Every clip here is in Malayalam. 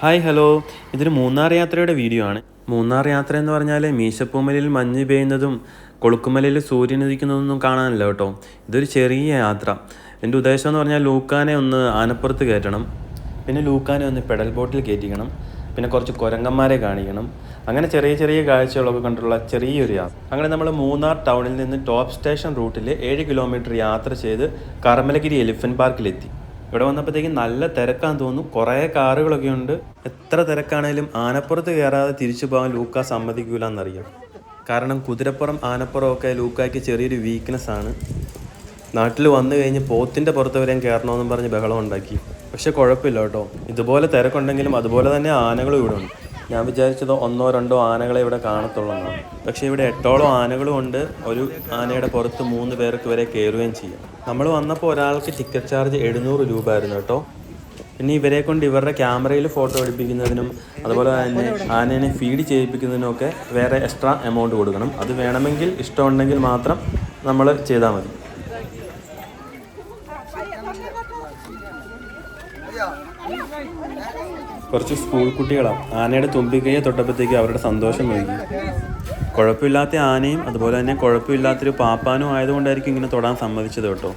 ഹായ് ഹലോ, ഇതൊരു മൂന്നാർ യാത്രയുടെ വീഡിയോ ആണ്. മൂന്നാർ യാത്ര എന്ന് പറഞ്ഞാൽ മീശപ്പൂമലയിൽ മഞ്ഞ് പെയ്യുന്നതും കൊളുക്കുമലയിൽ സൂര്യൻ ഉദിക്കുന്നതൊന്നും കാണാനല്ല കേട്ടോ. ഇതൊരു ചെറിയ യാത്ര. എൻ്റെ ഉദ്ദേശം എന്ന് പറഞ്ഞാൽ ലൂക്കാനെ ഒന്ന് ആനപ്പുറത്ത് കയറ്റണം, പിന്നെ ലൂക്കാനെ ഒന്ന് പെഡൽ ബോട്ടിൽ കയറ്റിക്കണം, പിന്നെ കുറച്ച് കുരങ്ങന്മാരെ കാണിക്കണം. അങ്ങനെ ചെറിയ ചെറിയ കാഴ്ചകളൊക്കെ കണ്ടുള്ള ചെറിയൊരു യാത്ര. അങ്ങനെ നമ്മൾ മൂന്നാർ ടൗണിൽ നിന്ന് ടോപ്പ് സ്റ്റേഷൻ റൂട്ടിൽ 7 കിലോമീറ്റർ യാത്ര ചെയ്ത് കർമ്മലഗിരി എലിഫൻറ്റ് പാർക്കിലെത്തി. ഇവിടെ വന്നപ്പോഴത്തേക്കും നല്ല തിരക്കാന്ന് തോന്നുന്നു. കുറേ കാറുകളൊക്കെ ഉണ്ട്. എത്ര തിരക്കാണേലും ആനപ്പുറത്ത് കയറാതെ തിരിച്ചു പോകാൻ ലൂക്ക സമ്മതിക്കൂല എന്നറിയാം. കാരണം കുതിരപ്പുറം ആനപ്പുറം ഒക്കെ ലൂക്കായ്ക്ക് ചെറിയൊരു വീക്ക്നെസ് ആണ്. നാട്ടിൽ വന്നു കഴിഞ്ഞ് പോത്തിൻ്റെ പുറത്ത് വരെയും കയറണമെന്നും പറഞ്ഞ് ബഹളം ഉണ്ടാക്കി. പക്ഷെ കുഴപ്പമില്ല കേട്ടോ, ഇതുപോലെ തിരക്കുണ്ടെങ്കിലും അതുപോലെ തന്നെ ആനകളും ഇവിടെ ഉണ്ട്. ഞാൻ വിചാരിച്ചതോ 1-2 ആനകളെ ഇവിടെ കാണത്തുള്ളൂ എന്നാണ്. പക്ഷേ ഇവിടെ 8ഓളം ആനകളും ഉണ്ട്. ഒരു ആനയുടെ പുറത്ത് 3 പേർക്ക് വരെ കയറുകയും ചെയ്യാം. നമ്മൾ വന്നപ്പോൾ ഒരാൾക്ക് ടിക്കറ്റ് ചാർജ് 700 രൂപ ആയിരുന്നു കേട്ടോ. പിന്നെ ഇവരെ കൊണ്ട് ഇവരുടെ ക്യാമറയിൽ ഫോട്ടോ എടുപ്പിക്കുന്നതിനും അതുപോലെ തന്നെ ആനേനെ ഫീഡ് ചെയ്യിപ്പിക്കുന്നതിനും ഒക്കെ വേറെ എക്സ്ട്രാ എമൗണ്ട് കൊടുക്കണം. അത് വേണമെങ്കിൽ ഇഷ്ടമുണ്ടെങ്കിൽ മാത്രം നമ്മൾ ചെയ്താൽ മതി. കുറച്ച് സ്കൂൾ കുട്ടികളാണ് ആനയുടെ തുമ്പിക്കൈയെ തൊട്ടപ്പോഴത്തേക്ക് അവരുടെ സന്തോഷം കഴിഞ്ഞു. കുഴപ്പമില്ലാത്ത ആനയും അതുപോലെ തന്നെ കുഴപ്പമില്ലാത്തൊരു പാപ്പാനും ആയതുകൊണ്ടായിരിക്കും ഇങ്ങനെ തൊടാൻ സമ്മതിച്ചത് കേട്ടോ.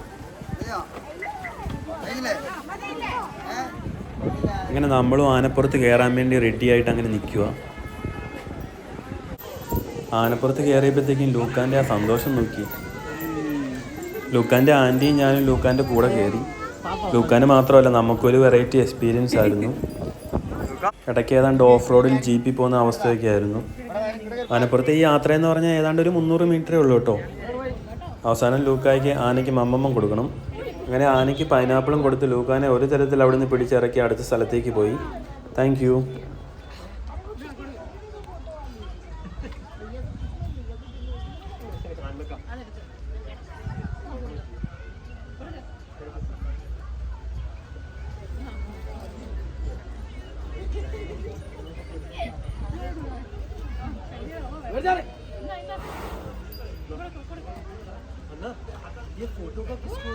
അങ്ങനെ നമ്മളും ആനപ്പുറത്ത് കയറാൻ വേണ്ടി റെഡി ആയിട്ട് അങ്ങനെ നിൽക്കുക. ആനപ്പുറത്ത് കയറിയപ്പോഴത്തേക്കും ലൂക്കാൻ്റെ ആ സന്തോഷം നോക്കി. ലൂക്കാൻ്റെ ആൻറ്റിയും ഞാനും ലൂക്കാൻ്റെ കൂടെ കയറി. ലൂക്കാന് മാത്രമല്ല, നമുക്കൊരു വെറൈറ്റി എക്സ്പീരിയൻസ് ആയിരുന്നു. ഇടയ്ക്ക് ഏതാണ്ട് ഓഫ് റോഡിൽ ജീപ്പിൽ പോകുന്ന അവസ്ഥയൊക്കെ ആയിരുന്നു. ആനപ്പുറത്തെ ഈ യാത്ര എന്ന് പറഞ്ഞാൽ ഏതാണ്ട് ഒരു 300 മീറ്ററേ ഉള്ളൂ കേട്ടോ. അവസാനം ലൂക്കായ്ക്ക് ആനയ്ക്ക് മമ്മമ്മം കൊടുക്കണം. അങ്ങനെ ആനയ്ക്ക് പൈനാപ്പിളും കൊടുത്ത് ലൂക്കാനെ ഒരു തരത്തിൽ അവിടെ നിന്ന് പിടിച്ചിറക്കി അടുത്ത സ്ഥലത്തേക്ക് പോയി. Thank you. ये फोटो का किसको